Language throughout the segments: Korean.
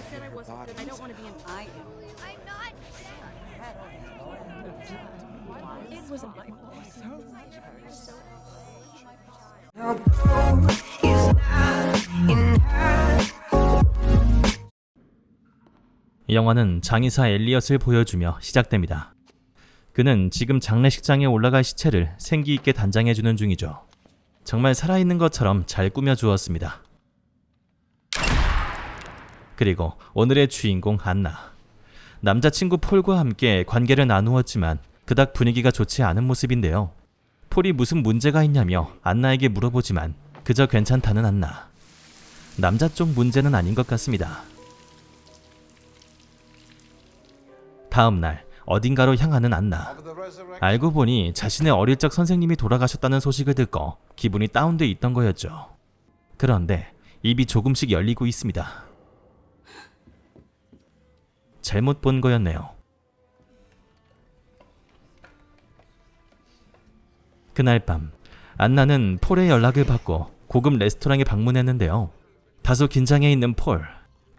said I wasn't good. I don't want to be in. I am. I'm not. It wasn't my fault. 영화는 장의사 엘리엇을 보여주며 시작됩니다. 그는 지금 장례식장에 올라갈 시체를 생기 있게 단장해주는 중이죠. 정말 살아있는 것처럼 잘 꾸며주었습니다. 그리고 오늘의 주인공 안나. 남자친구 폴과 함께 관계를 나누었지만 그닥 분위기가 좋지 않은 모습인데요. 폴이 무슨 문제가 있냐며 안나에게 물어보지만 그저 괜찮다는 안나. 남자 쪽 문제는 아닌 것 같습니다. 다음 날 어딘가로 향하는 안나. 알고 보니 자신의 어릴 적 선생님이 돌아가셨다는 소식을 듣고 기분이 다운돼 있던 거였죠. 그런데 입이 조금씩 열리고 있습니다. 잘못 본 거였네요. 그날 밤 안나는 폴의 연락을 받고 고급 레스토랑에 방문했는데요. 다소 긴장해 있는 폴.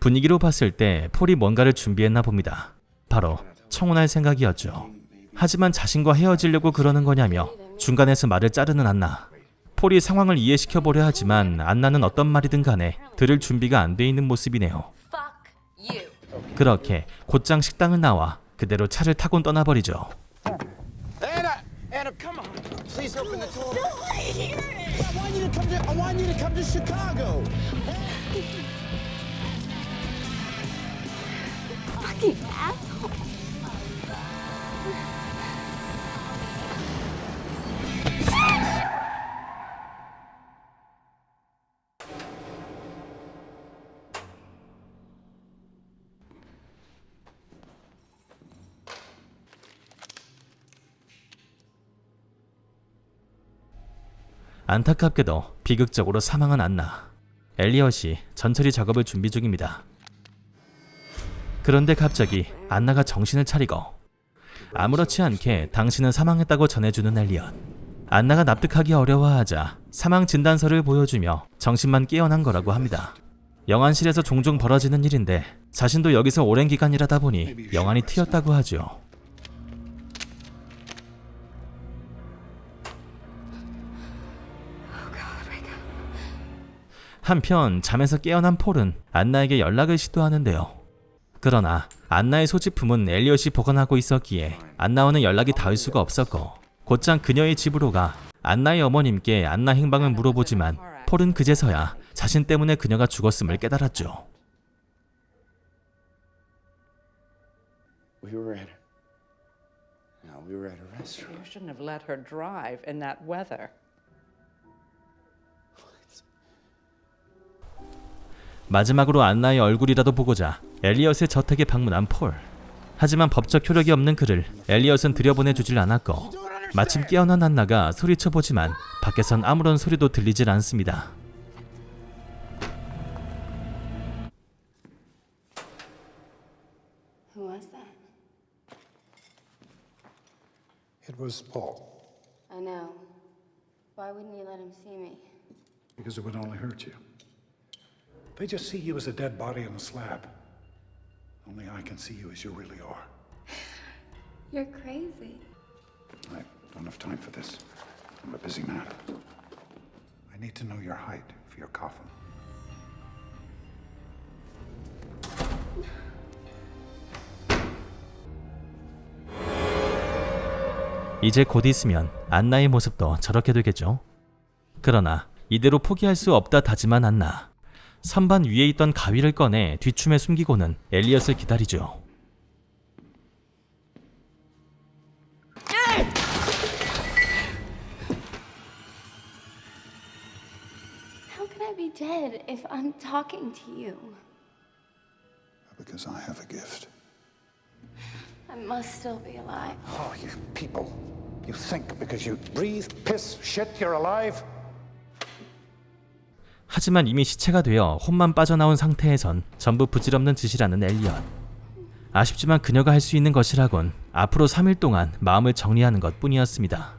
분위기로 봤을 때 폴이 뭔가를 준비했나 봅니다. 바로 청혼할 생각이었죠. 하지만 자신과 헤어지려고 그러는 거냐며 중간에서 말을 자르는 안나. 폴이 상황을 이해시켜보려 하지만 안나는 어떤 말이든 간에 들을 준비가 안 돼 있는 모습이네요. 그렇게 곧장 식당을 나와 그대로 차를 타곤 떠나버리죠. Anna, come on. Please open the door. I want you to come to Chicago. Fucking asshole. 안타깝게도 비극적으로 사망한 안나. 엘리엇이 전처리 작업을 준비 중입니다. 그런데 갑자기 안나가 정신을 차리고 아무렇지 않게 당신은 사망했다고 전해주는 엘리엇. 안나가 납득하기 어려워하자 사망 진단서를 보여주며 정신만 깨어난 거라고 합니다. 영안실에서 종종 벌어지는 일인데 자신도 여기서 오랜 기간 일하다 보니 영안이 트였다고 하죠. 한편 잠에서 깨어난 폴은 안나에게 연락을 시도하는데요. 그러나 안나의 소지품은 엘리엇이 보관하고 있었기에 안나와는 연락이 닿을 수가 없었고 곧장 그녀의 집으로 가 안나의 어머님께 안나 행방을 물어보지만 폴은 그제서야 자신 때문에 그녀가 죽었음을 깨달았죠. We were at a restaurant. You shouldn't have let her drive in that weather. 마지막으로 안나의 얼굴이라도 보고자 엘리엇의 저택에 방문한 폴. 하지만 법적 효력이 없는 그를 엘리엇은 들여보내주질 않았고 마침 깨어난 안나가 소리쳐보지만 밖에선 아무런 소리도 들리질 않습니다. Who was that? It was Paul, I know. Why wouldn't you let him see me? because it would only hurt you. They just see you as a dead body on a slab. Only I can see you as you really are. You're crazy. I don't have time for this. I'm a busy man. I need to know your height for your coffin. 이제 곧 있으면 안나의 모습도 저렇게 되겠죠. 그러나 이대로 포기할 수 없다 다짐한 안나. 선반 위에 있던 가위를 꺼내 뒤춤에 숨기고는 엘리엇을 기다리죠. How can I be dead if I'm talking to you? Because I have a gift. I must still be alive. Oh, you people. You think because you breathe, piss, shit, you're alive? 하지만 이미 시체가 되어 혼만 빠져나온 상태에선 전부 부질없는 짓이라는 엘리엇. 아쉽지만 그녀가 할 수 있는 것이라곤 앞으로 3일 동안 마음을 정리하는 것 뿐이었습니다.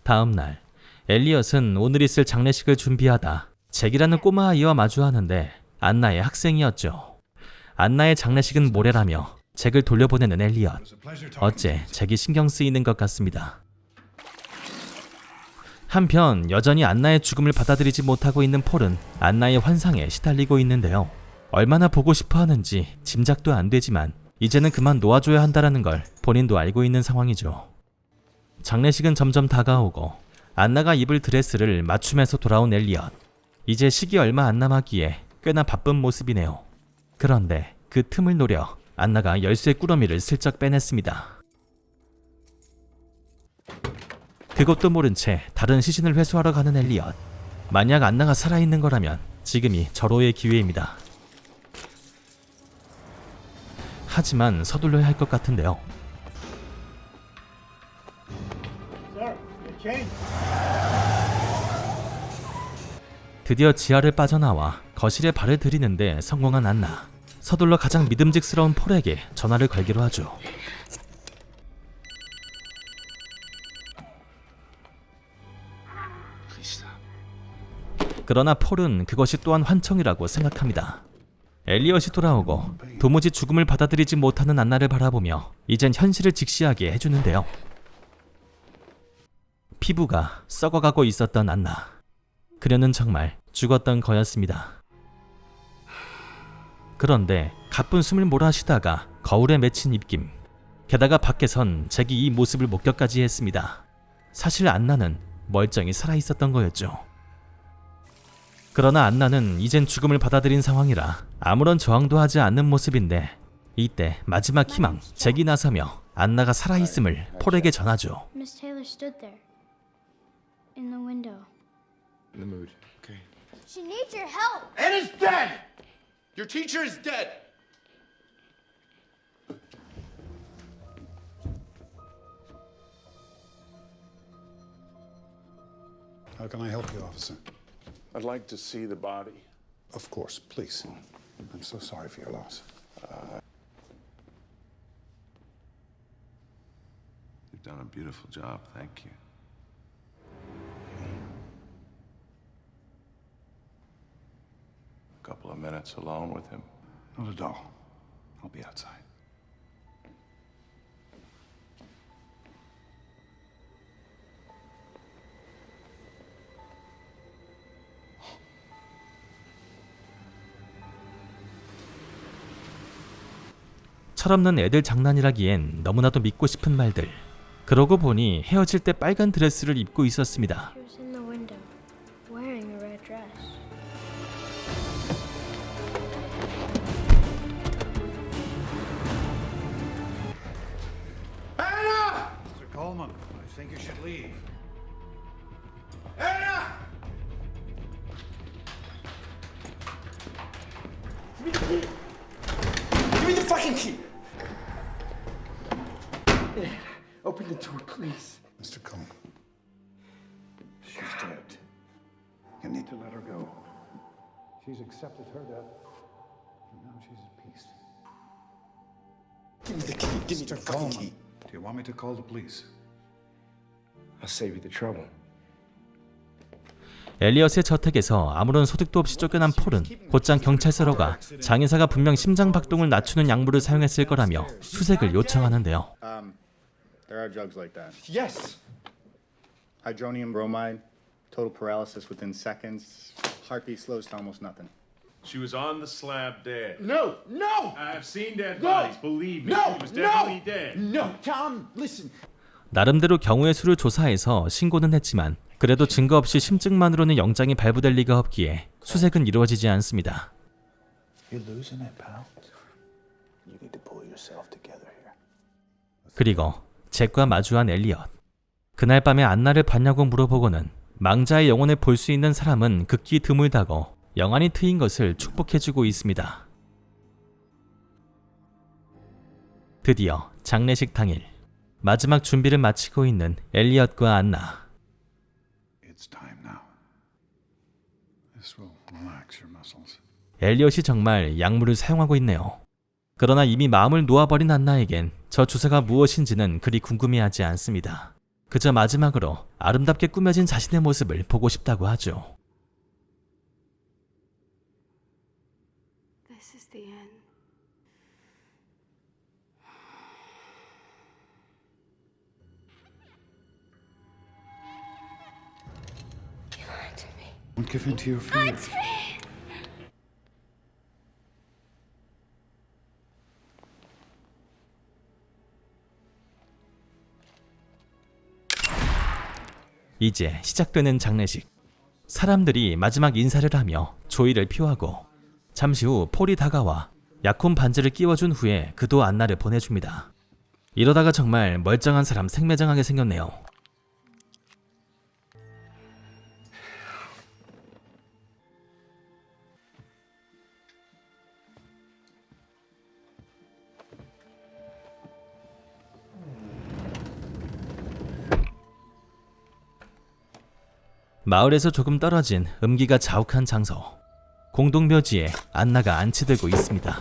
다음 날 엘리엇은 오늘 있을 장례식을 준비하다 잭이라는 꼬마 아이와 마주하는데 안나의 학생이었죠. 안나의 장례식은 모레라며 잭을 돌려보내는 엘리엇. It was a pleasure talking 어째 잭이 신경 쓰이는 것 같습니다. 한편 여전히 안나의 죽음을 받아들이지 못하고 있는 폴은 안나의 환상에 시달리고 있는데요. 얼마나 보고 싶어 하는지 짐작도 안 되지만 이제는 그만 놓아줘야 한다는 걸 본인도 알고 있는 상황이죠. 장례식은 점점 다가오고 안나가 입을 드레스를 맞추면서 돌아온 엘리엇. 이제 식이 얼마 안 남았기에 꽤나 바쁜 모습이네요. 그런데 그 틈을 노려 안나가 열쇠 꾸러미를 슬쩍 빼냈습니다. 그것도 모른 채 다른 시신을 회수하러 가는 엘리엇. 만약 안나가 살아있는 거라면 지금이 절호의 기회입니다. 하지만 서둘러야 할 것 같은데요. 드디어 지하를 빠져나와 거실에 발을 들이는데 성공한 안나. 서둘러 가장 믿음직스러운 폴에게 전화를 걸기로 하죠. 그러나 폴은 그것이 또한 환청이라고 생각합니다. 엘리엇이 돌아오고 도무지 죽음을 받아들이지 못하는 안나를 바라보며 이젠 현실을 직시하게 해주는데요. 피부가 썩어가고 있었던 안나. 그녀는 정말 죽었던 거였습니다. 그런데 가쁜 숨을 몰아쉬다가 거울에 맺힌 입김. 게다가 밖에선 잭이 이 모습을 목격까지 했습니다. 사실 안나는 멀쩡히 살아있었던 거였죠. 그러나 안나는 이젠 죽음을 받아들인 상황이라 아무런 저항도 하지 않는 모습인데 이때 마지막 희망 잭이 나서며 안나가 살아있음을 폴에게 전하죠. Miss Taylor stood there. In the window. In the mood. Okay. She needs your help! Anna's dead! Your teacher is dead! How can I help you, officer? I'd like to see the body. Of course, please. I'm so sorry for your loss. You've done a beautiful job, thank you. A couple of minutes alone with him. Not at all. I'll be outside. 철없는 애들 장난이라기엔 너무나도 믿고 싶은 말들. 그러고 보니 헤어질 때 빨간 드레스를 입고 있었습니다. She was in the window, wearing a red dress. Anna! Mr. Coleman, I think you should leave. Anna! Give me the key! Give me the fucking key! Open the door, please. Mr. Coleman. She's dead. You need to let her go. She's accepted her death, and now she's at peace. Give me the key. Give me the fucking key. Do you want me to call the police? I'll save you the trouble. 엘리엇의 저택에서 아무런 소득도 없이 쫓겨난 폴은 곧장 경찰서로 가 장의사가 분명 심장 박동을 낮추는 약물을 사용했을 거라며 수색을 요청하는데요. There are drugs like that. Yes. Hydronium bromide, total paralysis within seconds, heartbeat slows to almost nothing. She was on the slab dead. No! No! I've seen dead No! bodies, believe me. No! She was No! definitely dead. No! Tom, listen. 나름대로 경우의 수를 조사해서 신고는 했지만 그래도 증거 없이 심증만으로는 영장이 발부될 리가 없기에 수색은 이루어지지 않습니다. You're losing it, pal. You need to pull yourself together here. 그리고 잭과 마주한 엘리엇. 그날 밤에 안나를 봤냐고 물어보고는 망자의 영혼을 볼 수 있는 사람은 극히 드물다고 영안이 트인 것을 축복해주고 있습니다. 드디어 장례식 당일 마지막 준비를 마치고 있는 엘리엇과 안나. It's time now. This will relax your muscles. 엘리엇이 정말 약물을 사용하고 있네요. 그러나 이미 마음을 놓아버린 안나에겐 저 주사가 무엇인지는 그리 궁금해하지 않습니다. 그저 마지막으로 아름답게 꾸며진 자신의 모습을 보고 싶다고 하죠. This is the end. Don't give in to your fears. 이제 시작되는 장례식. 사람들이 마지막 인사를 하며 조의를 표하고 잠시 후 폴이 다가와 약혼 반지를 끼워준 후에 그도 안나를 보내줍니다. 이러다가 정말 멀쩡한 사람 생매장하게 생겼네요. 마을에서 조금 떨어진 음기가 자욱한 장소. 공동묘지에 안나가 안치들고 있습니다.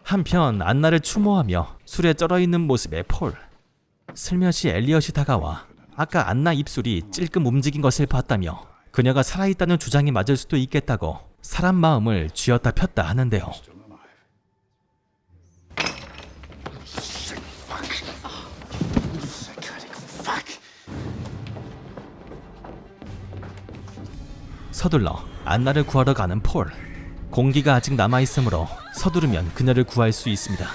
한편 안나를 추모하며 술에 쩔어있는 모습의 폴. 슬며시 엘리엇이 다가와 아까 안나 입술이 찔끔 움직인 것을 봤다며 그녀가 살아있다는 주장이 맞을 수도 있겠다고 사람 마음을 쥐었다 폈다 하는데요. 서둘러 안나를 구하러 가는 폴. 공기가 아직 남아있으므로 서두르면 그녀를 구할 수 있습니다.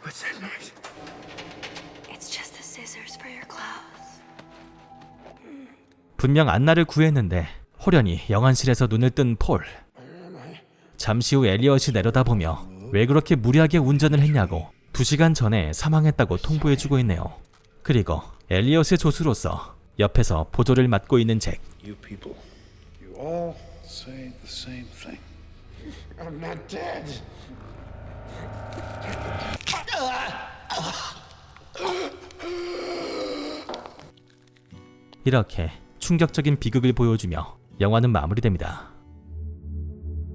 What's that noise? It's just the scissors for your clothes. 분명 안나를 구했는데 호련히 영안실에서 눈을 뜬 폴. 잠시 후 엘리엇이 내려다보며 왜 그렇게 무리하게 운전을 했냐고 2시간 전에 사망했다고 통보해주고 있네요. 그리고 엘리엇의 조수로서 옆에서 보조를 맡고 있는 잭. You people, you all say the same thing. I'm not dead. 이렇게 충격적인 비극을 보여주며 영화는 마무리됩니다.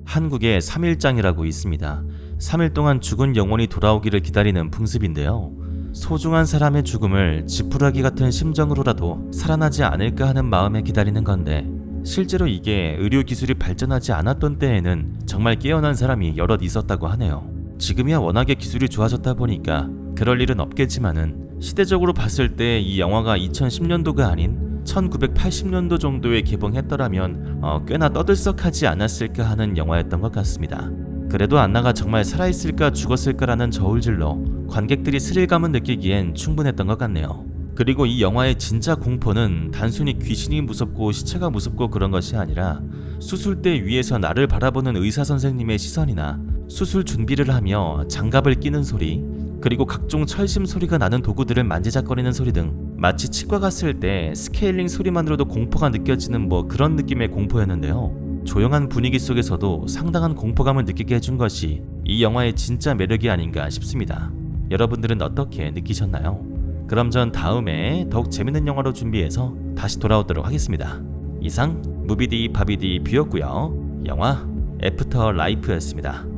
한국에 3일장이라고 있습니다. 3일 동안 죽은 영혼이 돌아오기를 기다리는 풍습인데요. 소중한 사람의 죽음을 지푸라기 같은 심정으로라도 살아나지 않을까 하는 마음에 기다리는 건데 실제로 이게 의료기술이 발전하지 않았던 때에는 정말 깨어난 사람이 여럿 있었다고 하네요. 지금이야 워낙에 기술이 좋아졌다 보니까 그럴 일은 없겠지만은 시대적으로 봤을 때 이 영화가 2010년도가 아닌 1980년도 정도에 개봉했더라면 꽤나 떠들썩하지 않았을까 하는 영화였던 것 같습니다. 그래도 안나가 정말 살아있을까 죽었을까라는 저울질로 관객들이 스릴감을 느끼기엔 충분했던 것 같네요. 그리고 이 영화의 진짜 공포는 단순히 귀신이 무섭고 시체가 무섭고 그런 것이 아니라 수술대 위에서 나를 바라보는 의사 선생님의 시선이나 수술 준비를 하며 장갑을 끼는 소리, 그리고 각종 철심 소리가 나는 도구들을 만지작거리는 소리 등 마치 치과 갔을 때 스케일링 소리만으로도 공포가 느껴지는 그런 느낌의 공포였는데요. 조용한 분위기 속에서도 상당한 공포감을 느끼게 해준 것이 이 영화의 진짜 매력이 아닌가 싶습니다. 여러분들은 어떻게 느끼셨나요? 그럼 전 다음에 더욱 재밌는 영화로 준비해서 다시 돌아오도록 하겠습니다. 이상 무비디 바비디 뷰였고요. 영화 애프터 라이프였습니다.